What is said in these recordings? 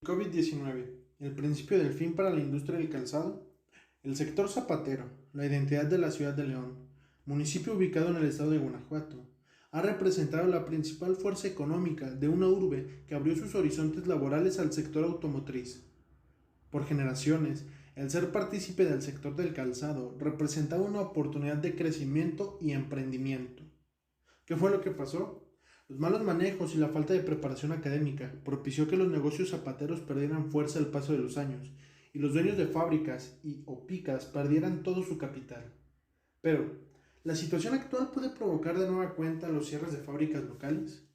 COVID-19, el principio del fin para la industria del calzado. El sector zapatero, la identidad de la ciudad de León, municipio ubicado en el estado de Guanajuato, ha representado la principal fuerza económica de una urbe que abrió sus horizontes laborales al sector automotriz. Por generaciones, el ser partícipe del sector del calzado representaba una oportunidad de crecimiento y emprendimiento. ¿Qué fue lo que pasó? Los malos manejos y la falta de preparación académica propició que los negocios zapateros perdieran fuerza al paso de los años y los dueños de fábricas o picas perdieran todo su capital. Pero, ¿la situación actual puede provocar de nueva cuenta los cierres de fábricas locales?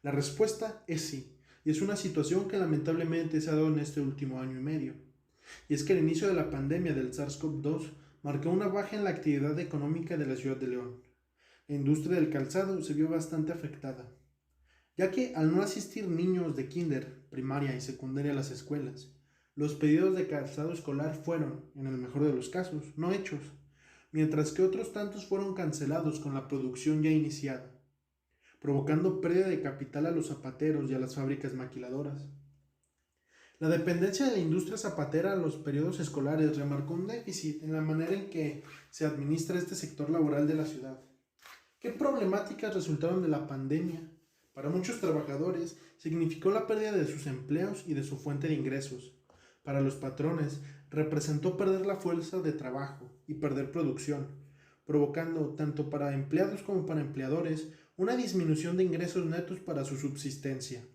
La respuesta es sí, y es una situación que lamentablemente se ha dado en este último año y medio. Y es que el inicio de la pandemia del SARS-CoV-2 marcó una baja en la actividad económica de la ciudad de León. La industria del calzado se vio bastante afectada, ya que al no asistir niños de kinder, primaria y secundaria a las escuelas, los pedidos de calzado escolar fueron, en el mejor de los casos, no hechos, mientras que otros tantos fueron cancelados con la producción ya iniciada, provocando pérdida de capital a los zapateros y a las fábricas maquiladoras. La dependencia de la industria zapatera a los periodos escolares remarcó un déficit en la manera en que se administra este sector laboral de la ciudad. ¿Qué problemáticas resultaron de la pandemia? Para muchos trabajadores significó la pérdida de sus empleos y de su fuente de ingresos. Para los patrones representó perder la fuerza de trabajo y perder producción, provocando tanto para empleados como para empleadores una disminución de ingresos netos para su subsistencia.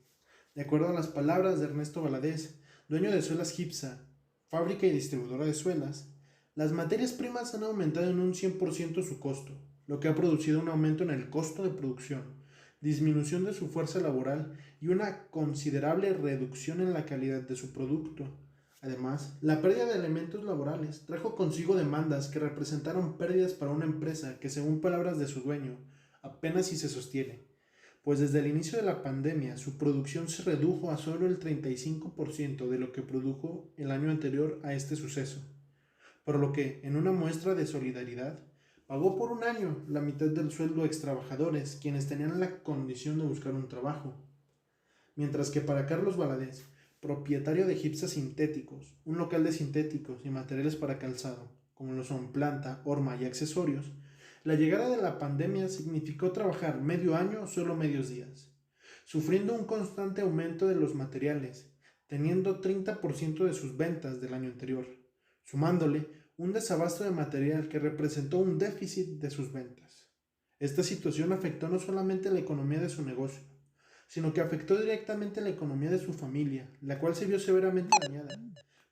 De acuerdo a las palabras de Ernesto Valadez, dueño de Suelas Gipsa, fábrica y distribuidora de suelas, las materias primas han aumentado en un 100% su costo, lo que ha producido un aumento en el costo de producción, disminución de su fuerza laboral y una considerable reducción en la calidad de su producto. Además, la pérdida de elementos laborales trajo consigo demandas que representaron pérdidas para una empresa que, según palabras de su dueño, apenas si se sostiene, pues desde el inicio de la pandemia su producción se redujo a solo el 35% de lo que produjo el año anterior a este suceso, por lo que, en una muestra de solidaridad, pagó por un año la mitad del sueldo a extrabajadores quienes tenían la condición de buscar un trabajo. Mientras que para Carlos Valadez, propietario de Gipsa Sintéticos, un local de sintéticos y materiales para calzado, como lo son planta, horma y accesorios, la llegada de la pandemia significó trabajar medio año solo medios días, sufriendo un constante aumento de los materiales, teniendo 30% de sus ventas del año anterior, sumándole un desabasto de material que representó un déficit de sus ventas. Esta situación afectó no solamente la economía de su negocio, sino que afectó directamente la economía de su familia, la cual se vio severamente dañada,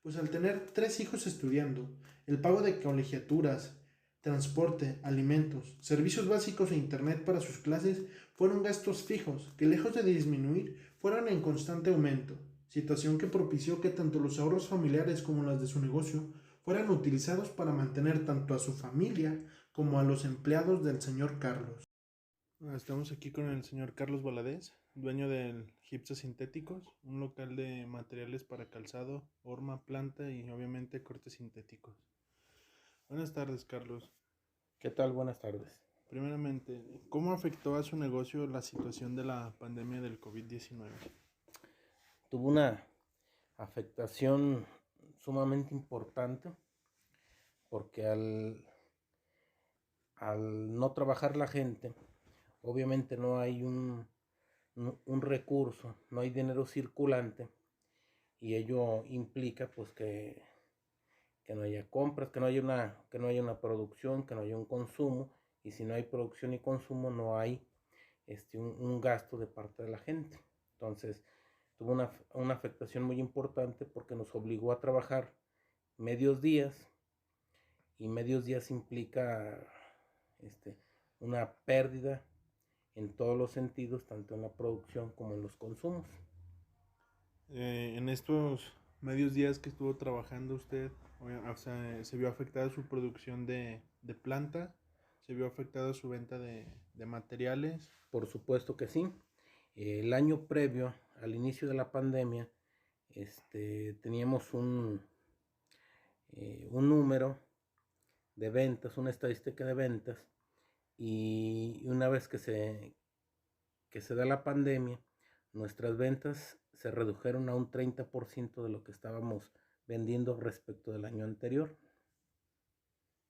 pues al tener 3 hijos estudiando, el pago de colegiaturas, transporte, alimentos, servicios básicos e internet para sus clases fueron gastos fijos que, lejos de disminuir, fueron en constante aumento, situación que propició que tanto los ahorros familiares como las de su negocio fueran utilizados para mantener tanto a su familia como a los empleados del señor Carlos. Estamos aquí con el señor Carlos Valadez, dueño del Gipsa Sintéticos, un local de materiales para calzado, horma, planta y obviamente cortes sintéticos. Buenas tardes, Carlos. ¿Qué tal? Buenas tardes. Primeramente, ¿cómo afectó a su negocio la situación de la pandemia del COVID-19? Tuvo una afectación sumamente importante porque al no trabajar la gente, obviamente no hay un recurso, no hay dinero circulante y ello implica pues que no haya compras, que no haya una producción, que no haya un consumo, y si no hay producción y consumo no hay un gasto de parte de la gente. Entonces tuvo una afectación muy importante porque nos obligó a trabajar medios días, y medios días implica una pérdida en todos los sentidos, tanto en la producción como en los consumos. En estos medios días que estuvo trabajando usted, o sea, se vio afectada su producción de planta, se vio afectada su venta de materiales. Por supuesto que sí. El año previo al inicio de la pandemia, teníamos un número de ventas, una estadística de ventas, y una vez que se da la pandemia, nuestras ventas se redujeron a un 30% de lo que estábamos vendiendo respecto del año anterior.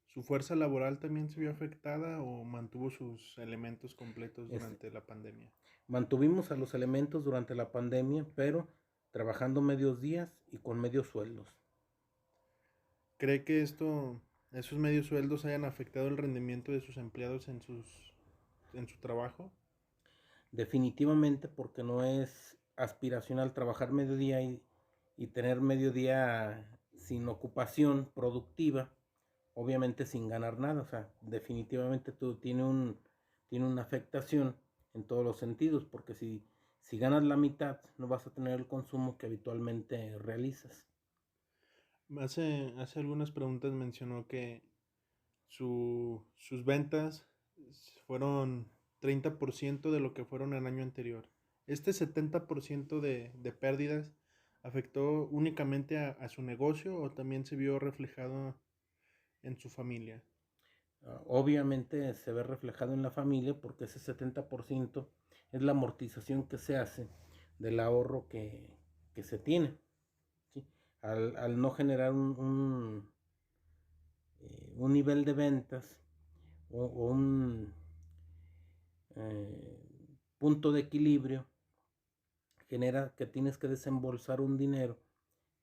¿Su fuerza laboral también se vio afectada o mantuvo sus elementos completos durante la pandemia? Mantuvimos a los elementos durante la pandemia, pero trabajando medios días y con medios sueldos. ¿Cree que esos medios sueldos hayan afectado el rendimiento de sus empleados en su trabajo? Definitivamente, porque no es aspiracional trabajar mediodía y tener mediodía sin ocupación productiva, obviamente sin ganar nada. O sea, definitivamente todo tiene una afectación en todos los sentidos, porque si ganas la mitad, no vas a tener el consumo que habitualmente realizas. Hace algunas preguntas mencionó que sus ventas fueron 30% de lo que fueron el año anterior. ¿Este 70% de pérdidas afectó únicamente a su negocio o también se vio reflejado en su familia? Obviamente se ve reflejado en la familia porque ese 70% es la amortización que se hace del ahorro que se tiene. ¿Sí? Al no generar un nivel de ventas o un punto de equilibrio, genera que tienes que desembolsar un dinero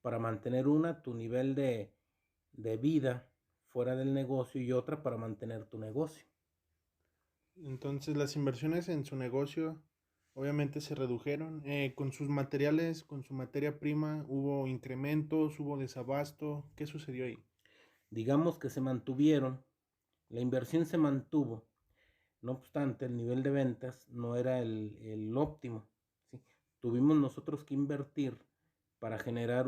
para mantener tu nivel de vida fuera del negocio y otra para mantener tu negocio. Entonces las inversiones en su negocio obviamente se redujeron. Con sus materiales, con su materia prima, hubo incrementos, hubo desabasto. ¿Qué sucedió ahí? Digamos que se mantuvieron, la inversión se mantuvo, no obstante el nivel de ventas no era el óptimo. ¿Sí? Tuvimos nosotros que invertir para generar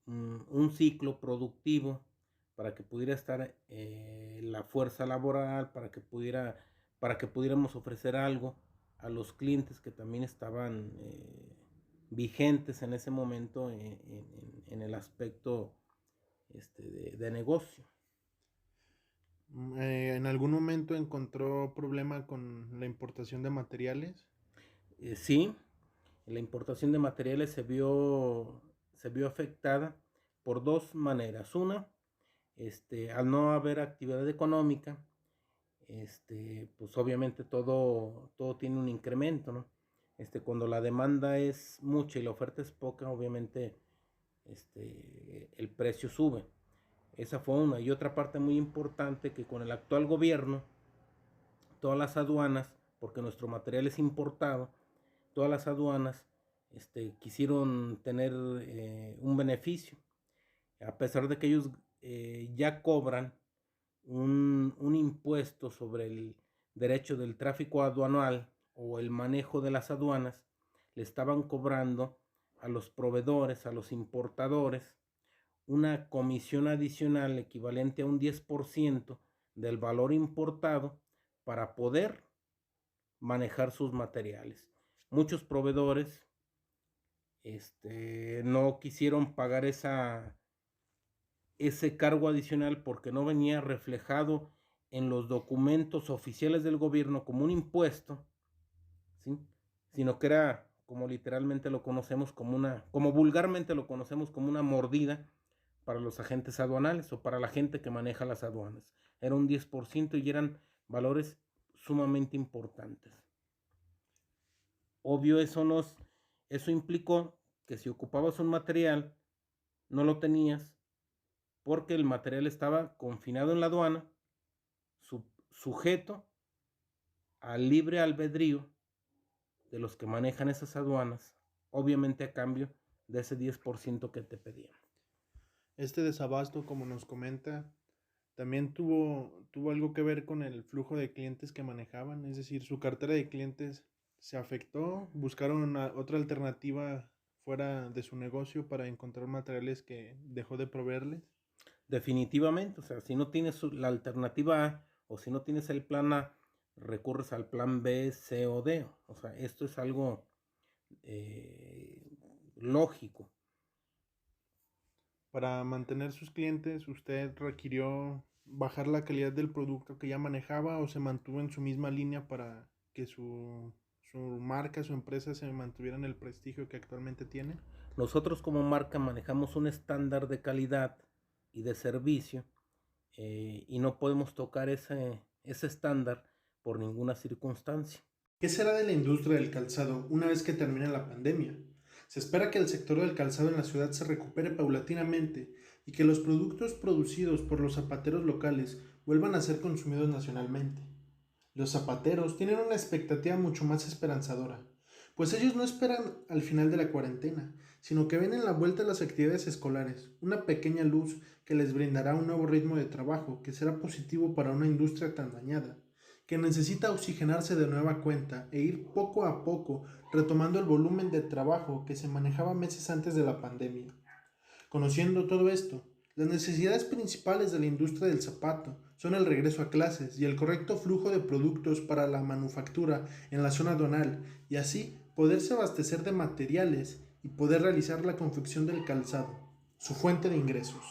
un ciclo productivo, para que pudiera estar la fuerza laboral, para que pudiéramos ofrecer algo a los clientes que también estaban vigentes en ese momento en el aspecto de negocio. ¿En algún momento encontró problema con la importación de materiales? Sí, la importación de materiales se vio afectada por dos maneras. Una, al no haber actividad económica, pues obviamente todo tiene un incremento, ¿no? Cuando la demanda es mucha y la oferta es poca, obviamente el precio sube. Esa fue una. Y otra parte muy importante, que con el actual gobierno, todas las aduanas, porque nuestro material es importado, todas las aduanas quisieron tener un beneficio, a pesar de que ellos ya cobran un impuesto sobre el derecho del tráfico aduanal o el manejo de las aduanas. Le estaban cobrando a los proveedores, a los importadores, una comisión adicional equivalente a un 10% del valor importado para poder manejar sus materiales. Muchos proveedores no quisieron pagar ese cargo adicional porque no venía reflejado en los documentos oficiales del gobierno como un impuesto, ¿sí? Sino que era, como literalmente lo conocemos, como vulgarmente lo conocemos, como una mordida para los agentes aduanales o para la gente que maneja las aduanas. Era un 10% y eran valores sumamente importantes. Obvio, eso implicó que si ocupabas un material, no lo tenías porque el material estaba confinado en la aduana, sujeto al libre albedrío de los que manejan esas aduanas, obviamente a cambio de ese 10% que te pedían. Este desabasto, como nos comenta, también tuvo algo que ver con el flujo de clientes que manejaban, es decir, su cartera de clientes se afectó, buscaron otra alternativa fuera de su negocio para encontrar materiales que dejó de proveerles. Definitivamente, o sea, si no tienes la alternativa A o si no tienes el plan A, recurres al plan B, C o D. O sea, esto es algo lógico. Para mantener sus clientes, ¿usted requirió bajar la calidad del producto que ya manejaba o se mantuvo en su misma línea para que su su marca, su empresa se mantuviera en el prestigio que actualmente tiene? Nosotros como marca manejamos un estándar de calidad y de servicio, y no podemos tocar ese estándar por ninguna circunstancia. ¿Qué será de la industria del calzado una vez que termine la pandemia? Se espera que el sector del calzado en la ciudad se recupere paulatinamente y que los productos producidos por los zapateros locales vuelvan a ser consumidos nacionalmente. Los zapateros tienen una expectativa mucho más esperanzadora, pues ellos no esperan al final de la cuarentena, sino que ven en la vuelta a las actividades escolares una pequeña luz que les brindará un nuevo ritmo de trabajo que será positivo para una industria tan dañada, que necesita oxigenarse de nueva cuenta e ir poco a poco retomando el volumen de trabajo que se manejaba meses antes de la pandemia. Conociendo todo esto, las necesidades principales de la industria del zapato son el regreso a clases y el correcto flujo de productos para la manufactura en la zona aduanal y así poderse abastecer de materiales y poder realizar la confección del calzado, su fuente de ingresos.